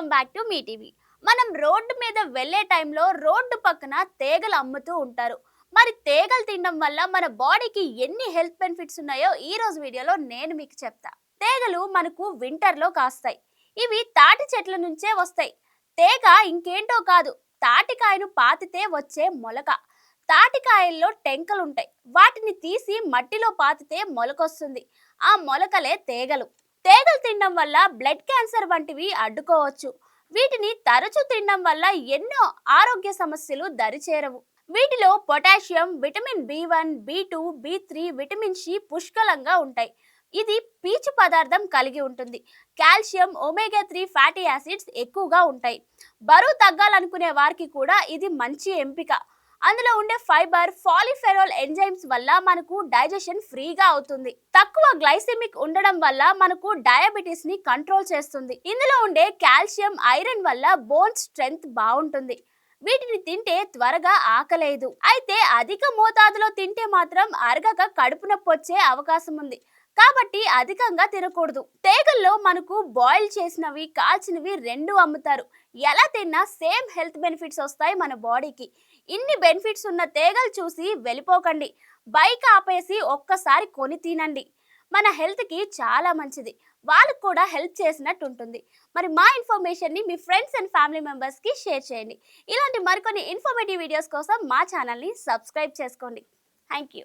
Welcome back to me TV. మనం road మీద వెళ్ళే టైంలో రోడ్డు పక్కన తేగలు అమ్ముతూ ఉంటారు. మరి తేగలు తినడం వల్ల మన బాడీకి ఎన్ని హెల్త్ బెనిఫిట్స్ ఉన్నాయో ఈ రోజు వీడియోలో నేను మీకు చెప్తా. తేగలు మనకు వింటర్లో కాస్తాయి. ఇవి తాటి చెట్ల నుంచే వస్తాయి. తేగ ఇంకేంటో కాదు, తాటికాయను పాతితే వచ్చే మొలక. తాటికాయల్లో టెంకలుంటాయి. వాటిని తీసి మట్టిలో పాతితే మొలకొస్తుంది. ఆ మొలకలే తేగలు. తేగలు తినడం వల్ల బ్లడ్ క్యాన్సర్ వంటివి అడ్డుకోవచ్చు. వీటిని తరచూ తినడం వల్ల ఎన్నో ఆరోగ్య సమస్యలు దరిచేరవు. వీటిలో పొటాషియం, విటమిన్ బి1, బి2, బి3, విటమిన్ సి పుష్కలంగా ఉంటాయి. ఇది పీచు పదార్థం కలిగి ఉంటుంది. కాల్షియం, ఒమేగా 3 ఫ్యాటీ యాసిడ్స్ ఎక్కువగా ఉంటాయి. బరువు తగ్గాలనుకునే వారికి కూడా ఇది మంచి ఎంపిక. అందులో ఉండే ఫైబర్, ఫాలిఫెరాల్ ఎంజైమ్స్ వల్ల మనకు డైజెషన్ ఫ్రీగా అవుతుంది. తక్కువ గ్లైసెమిక్ ఉండడం వల్ల మనకు డయాబెటీస్ ని కంట్రోల్ చేస్తుంది. ఇందులో ఉండే కాల్షియం, ఐరన్ వల్ల బోన్ స్ట్రెంగ్త్ బాగుంటుంది. వీటిని తింటే త్వరగా ఆకలేదు. అయితే అధిక మోతాదులో తింటే మాత్రం అరగక కడుపు నొప్పి వచ్చే అవకాశం ఉంది. కాబట్టి అధికంగా తినకూడదు. తేగల్లో మనకు బాయిల్ చేసినవి, కాల్చినవి రెండు అమ్ముతారు. ఎలా తిన్నా సేమ్ హెల్త్ బెనిఫిట్స్ వస్తాయి మన బాడీకి. ఇన్ని బెనిఫిట్స్ ఉన్న తేగలు చూసి వెళ్ళిపోకండి. బైక్ ఆపేసి ఒక్కసారి కొని తినండి. మన హెల్త్కి చాలా మంచిది. వాళ్ళకు కూడా హెల్ప్ చేసినట్టు ఉంటుంది. మరి మా ఇన్ఫర్మేషన్ని మీ ఫ్రెండ్స్ అండ్ ఫ్యామిలీ మెంబర్స్కి షేర్ చేయండి. ఇలాంటి మరికొన్ని ఇన్ఫర్మేటివ్ వీడియోస్ కోసం మా ఛానల్ని సబ్స్క్రైబ్ చేసుకోండి. Thank you.